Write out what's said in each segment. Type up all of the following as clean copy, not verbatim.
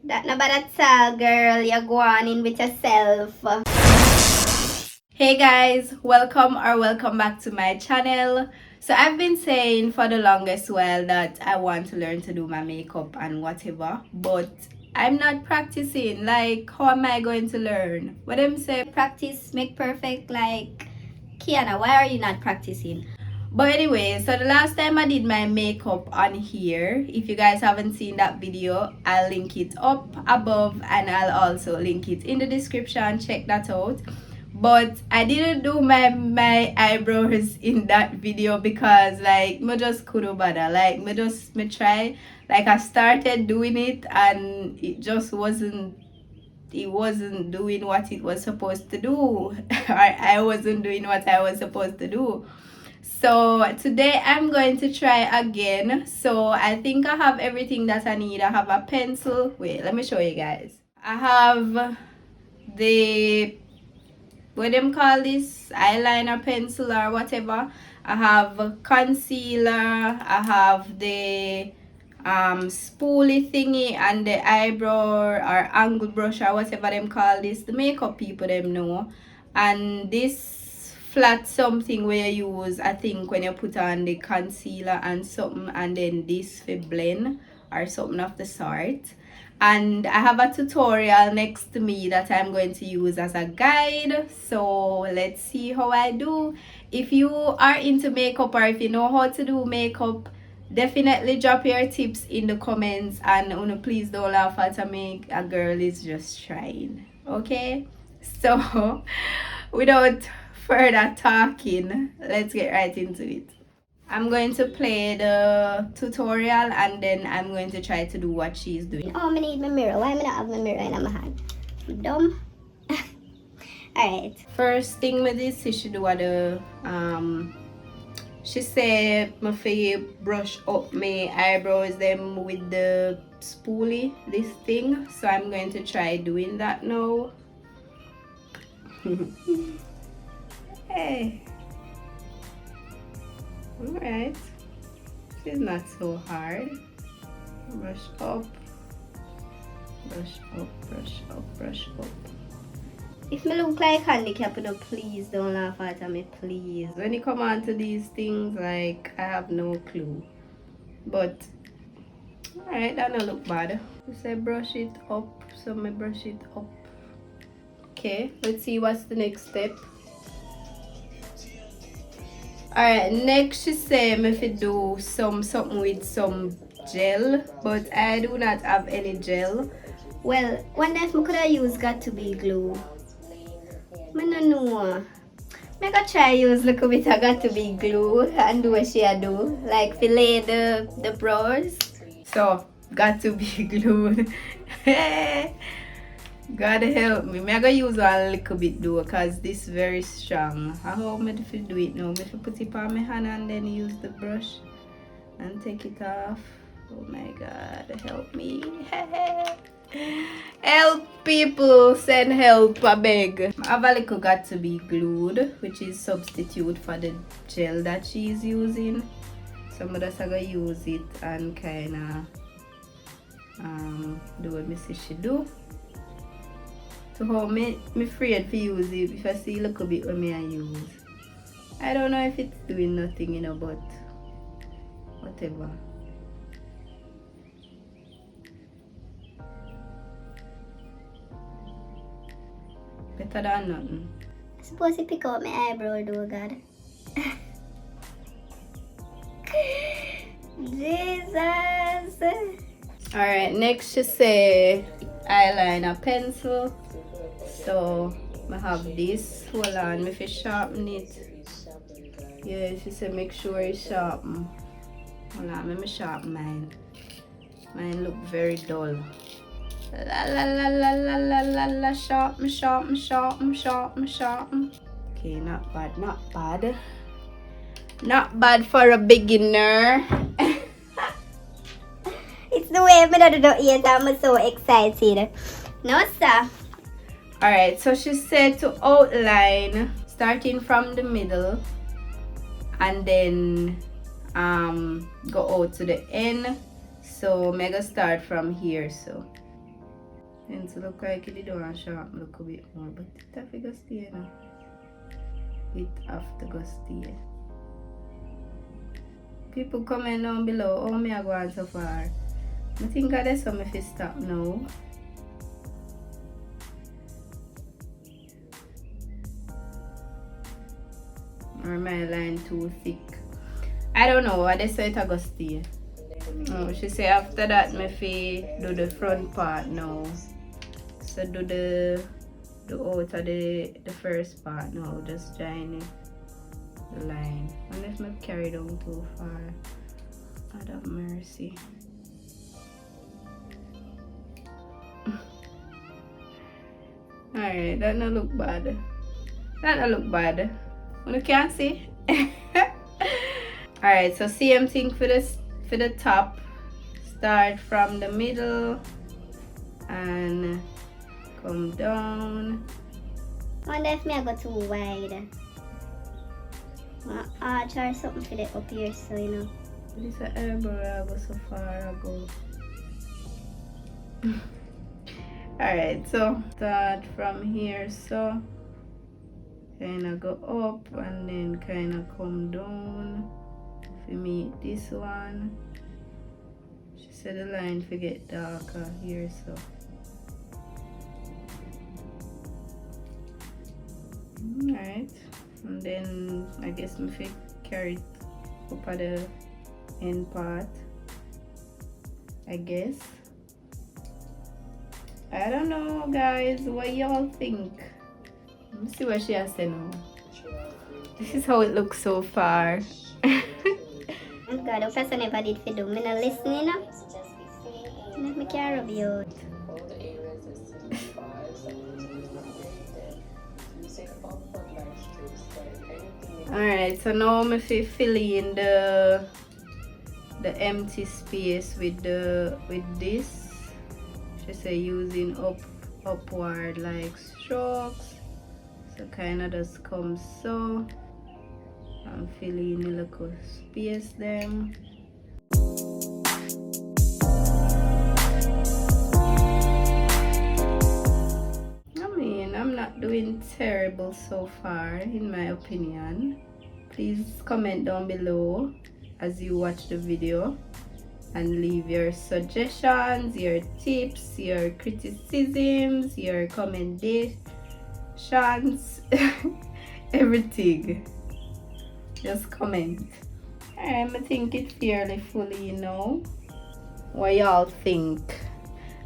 That na ba that's all, girl? You go on in with yourself. Hey guys, welcome back to my channel. So I've been saying for the longest while that I want to learn to do my makeup and whatever, but I'm not practicing. Like, how am I going to learn? What them say? Practice make perfect. Like, Kiana, why are you not practicing? But anyway, so the last time I did my makeup on here, if you guys haven't seen that video, I'll link it up above and I'll also link it in the description. Check that out. But I didn't do my eyebrows in that video because like me just couldn't bother. Like me try, like I started doing it and it just wasn't doing what it was supposed to do. Or I wasn't doing what I was supposed to do. So today I'm going to try again. So I think I have everything that I need. I have a pencil. Wait, let me show you guys. I have the, what them call this, eyeliner pencil or whatever. I have concealer. I have the spoolie thingy and the eyebrow or angle brush or whatever them call this. The makeup people them know. And this flat something where you use, I think, when you put on the concealer and something, and then this for blend or something of the sort. And I have a tutorial next to me that I'm going to use as a guide. So let's see how I do. If you are into makeup or if you know how to do makeup, definitely drop your tips in the comments, and please don't laugh at me. A girl is just trying. Okay, so without further talking, let's get right into it. I'm going to play the tutorial and then I'm going to try to do what she's doing. Oh, I need my mirror. Why am I not have my mirror in my hand? Dumb. Alright. First thing with this, she should do the she said my face brush up my eyebrows them with the spoolie, this thing. So I'm going to try doing that now. Hey. Alright. It's not so hard. Brush up. Brush up, brush up, brush up. If me look like handicapped, please don't laugh at me, please. When you come on to these things, like, I have no clue. But, alright, that don't look bad. You say brush it up, so me brush it up. Okay, let's see what's the next step. Alright, next she said me fi do something with some gel, but I do not have any gel. Well, one that I could have used got to be glue. I don't know. I gotta try use a little bit of got to be glue and do what she do. Like fillet the brows. So, got to be glued. God help me. I'm gonna use a little bit though, because this is very strong. How am I to do it now? I put it on my hand and then use the brush and take it off. Oh my God, help me. Help people, send help, I beg. I have a little got to be glued, which is substitute for the gel that she's using. So I'm just gonna use it and kinda do what I see she do. So how me afraid to use it if I see a little bit what me I use. I don't know if it's doing nothing, you know, but whatever. Better than nothing. I suppose you pick out my eyebrow though, God. Jesus. Alright, next she say eyeliner pencil. So I have this. Hold on, if you sharpen it. Yeah, she said make sure it's sharpen. Hold on, let me sharpen mine. Mine look very dull. La la la la la la la la, sharpen, sharpen, sharpen, sharpen, sharpen. Okay, not bad, not bad. Not bad for a beginner. It's the way I do it. I'm so excited. No, sir. Alright, so she said to outline starting from the middle and then go out to the end. So I'm gonna start from here. So And to look like it don't sharpen look a bit more, but it have to go stay now. It have to go stay. People comment down below, how me I go on so far. I think that's how I stop now. Or my line too thick. I don't know, I just say it go stay. Oh, she say after that me fi do the front part now. So do the out of the first part now, just join the line. Unless me carry down too far. God have mercy. Alright, that not look bad. That not look bad. You can't see. Alright, so same thing for this for the top. Start from the middle and come down. Wonder if I go too wide. I'll try something for the up here, so you know. This is eyebrow, I go so far, I go. Alright, so start from here, so kind of go up and then kind of come down. For me, this one. She said the line to get darker here, so. Alright, and then I guess I'm going to carry it up at the end part, I guess. I don't know, guys, what y'all think? Let me see what she has to know. This is how it looks so far. Oh God, the person never did for do. Me not listening now. Let me care of you. Alright, so now I'm filling in the empty space with this. She say using upward like strokes. So kind of just comes so. I'm filling in a little space them. I mean, I'm not doing terrible so far in my opinion. Please comment down below as you watch the video and leave your suggestions, your tips, your criticisms, your commendations, everything. Just comment. I think it fairly fully, you know. What y'all think?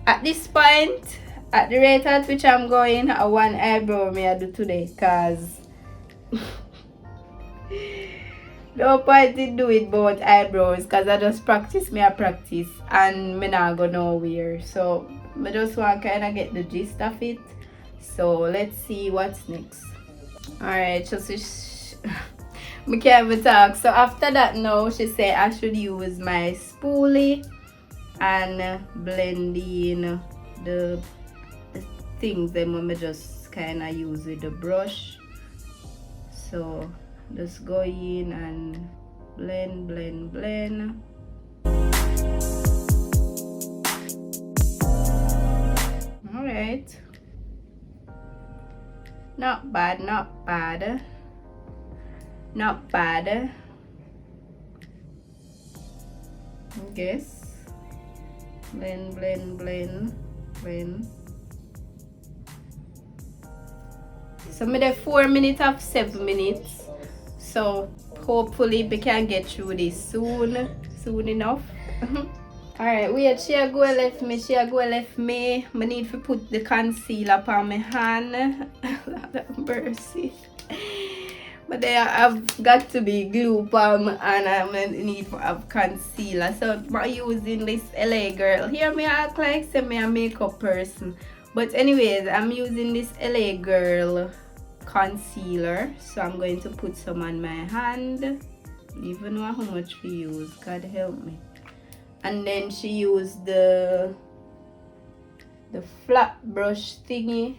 At this point, at the rate at which I'm going, I one eyebrow me I do today, cause no point in do it both eyebrows, cause I just practice and me not go nowhere. So I just want kind of get the gist of it. So let's see what's next. Alright, just I can't even talk. So after that now, she said I should use my spoolie and blend in the things then when I just kind of use with the brush. So just go in and blend. Alright. Not bad. I guess. Blend. So I'm there 4 minutes of 7 minutes. So hopefully we can get through this soon enough. Alright, wait, she a go left me. I need to put the concealer on my hand. Lord have mercy. But there I've got to be glue palm and I need to have concealer. So I'm using this LA Girl. Here me act like say me a makeup person. But anyways, I'm using this LA Girl concealer. So I'm going to put some on my hand. I don't even know how much to use. God help me. And then she used the flat brush thingy.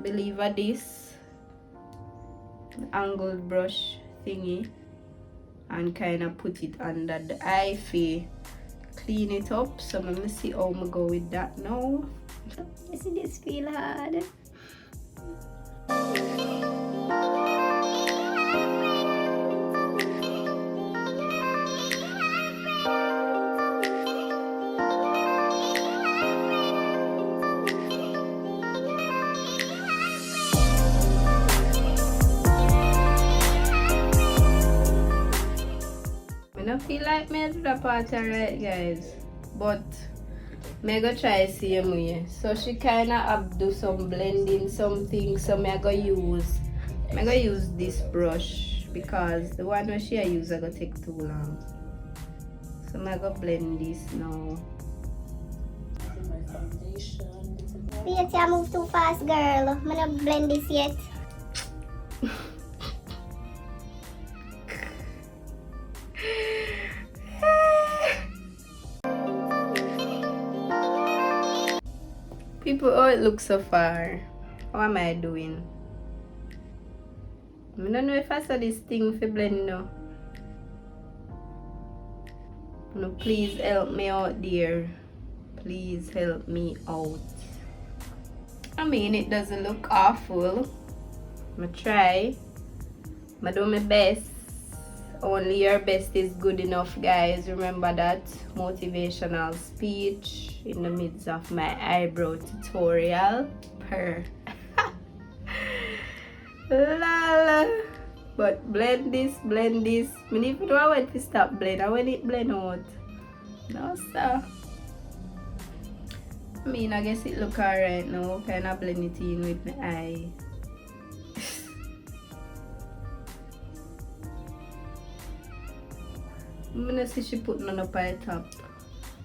Believe it this. Angled brush thingy, and kind of put it under the eye for clean it up. So let me see how I go with that now. You see this feel hard. I don't feel like me do the part alright, guys, but me go try same way. So she kinda have do some blending something, so me go use this brush because the one where she use I go take too long. So me go blend this now. Wait, you move too fast, girl. I'm not blend this yet. People, oh, it looks so far. How am I doing? I don't know if I saw this thing for blend now. No, please help me out there. Please help me out. I mean, it doesn't look awful. I'm try. I do my best. Only your best is good enough, guys. Remember that motivational speech in the midst of my eyebrow tutorial. Per. Lala. But blend this. I mean, even though I went to stop blend, I want it blend out. No, sir. I mean, I guess it look alright now. Kind of blend it in with my eye. I'm gonna see she put none up at the top.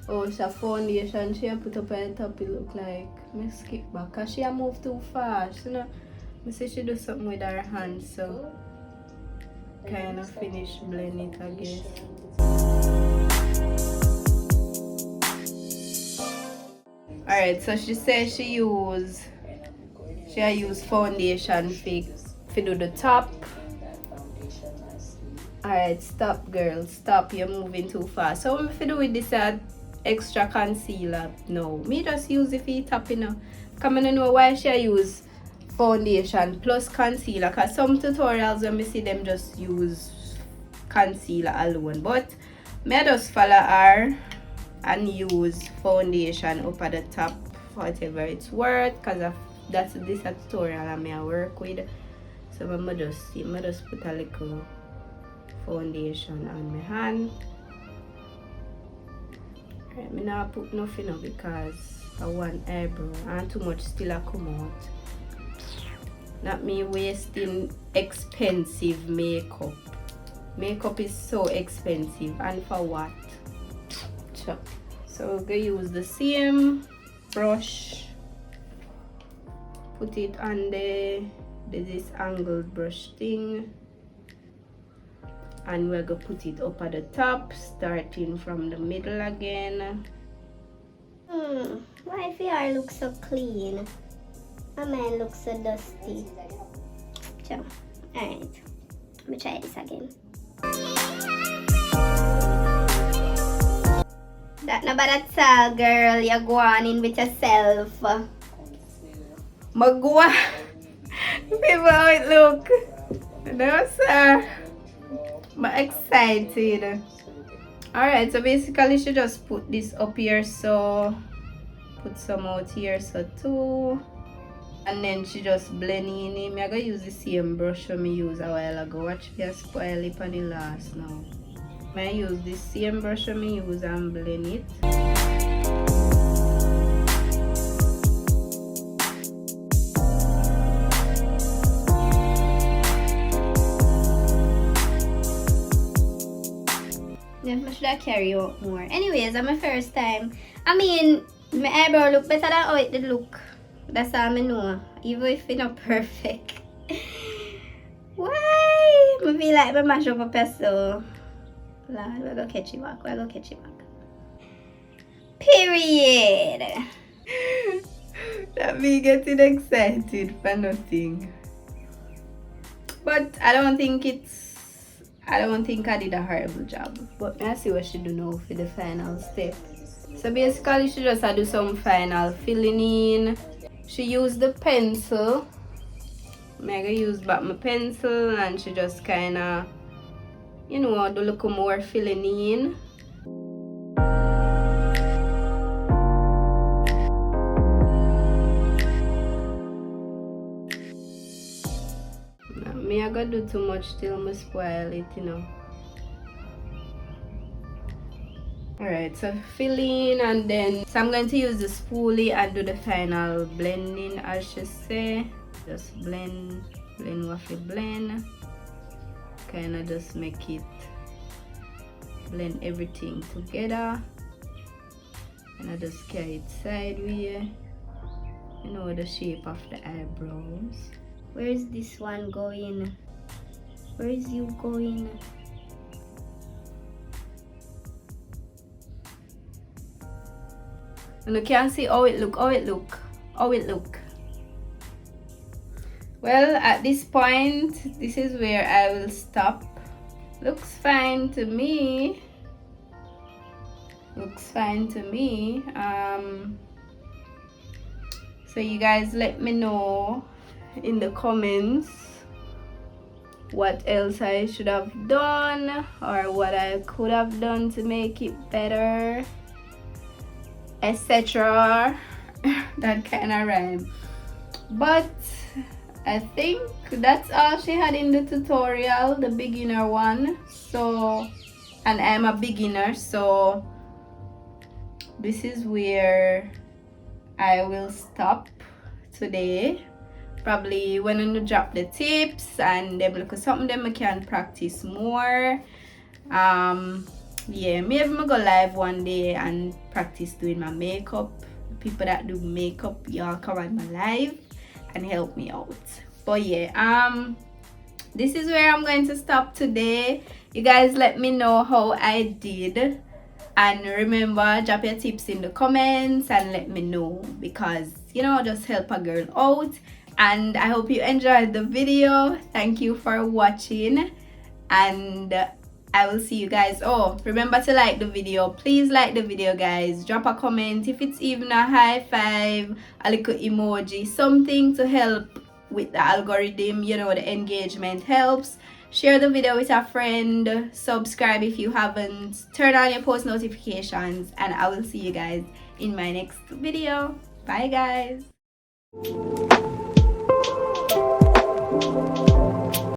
Oh, it's a foundation she put up at the top, it look like. Me skip back because she moved too fast. You know, I see she do something with her hands, so kind of finish blend it, I guess. Alright, so she says she use foundation to do the top. Alright, stop, girl. Stop. You're moving too fast. So what if I do with this extra concealer? No. Me just use it for the top, you know. Come on, know why she use foundation plus concealer. Because some tutorials when me see them just use concealer alone. But me just follow her and use foundation up at the top. Whatever it's worth. Because that's this tutorial I work with. So I just put a little foundation on my hand. Right, me not put nothing up because I want eyebrow and too much still a come out. Not me wasting expensive makeup. Makeup is so expensive, and for what? So we're gonna use the same brush. Put it on this angled brush thing. And we're gonna put it up at the top, starting from the middle again. Why if your hair looks so clean? My man looks so dusty. So, alright. Let me try this again. That no bad at all, girl. You're going in with yourself. Magwa! People, how it look? No, sir. I'm excited. Alright, so basically she just put this up here, so put some out here, so too. And then she just blend in it. I'm gonna use the same brush I used a while ago. Watch me spoil it on the last now. I'm gonna use the same brush I used and blend it. Should I carry out more? Anyways, I'm my first time. I mean, my eyebrow look better than how it did look. That's all I know. Even if it's not perfect. Why? I feel like I mash up a peso. Lord, we're gonna catch it back. Period. That me getting excited for nothing. But I don't think I did a horrible job. But I see what she do now for the final step. So basically she just had to do some final filling in. She used the pencil. I'm gonna use back my pencil and she just kinda, you know, do a little more filling in. Me I gotta do too much till I spoil it, you know. Alright, so fill in, and then so I'm going to use the spoolie and do the final blending, as she say. Just blend what you blend. Kinda just make it blend everything together. And I just carry it sideways. You know the shape of the eyebrows. Where is this one going? Where is you going? And you can see how it look. Well, at this point, this is where I will stop. Looks fine to me. So you guys let me know in the comments what else I should have done or what I could have done to make it better, etc. That kind of rhyme. But I think that's all she had in the tutorial, the beginner one. So, and I'm a beginner, so this is where I will stop today. Probably when I drop the tips and them look at something them I can practice more. Yeah, maybe I go live one day and practice doing my makeup. People that do makeup, y'all come on my live and help me out. But yeah, this is where I'm going to stop today. You guys let me know how I did, and remember, drop your tips in the comments and let me know, because you know, just help a girl out. And I hope you enjoyed the video. Thank you for watching, and I will see you guys. Oh, remember to like the video. Please like the video, guys. Drop a comment, if it's even a high five, a little emoji, something to help with the algorithm. You know, the engagement helps. Share the video with a friend. Subscribe if you haven't. Turn on your post notifications, and I will see you guys in my next video. Bye, guys.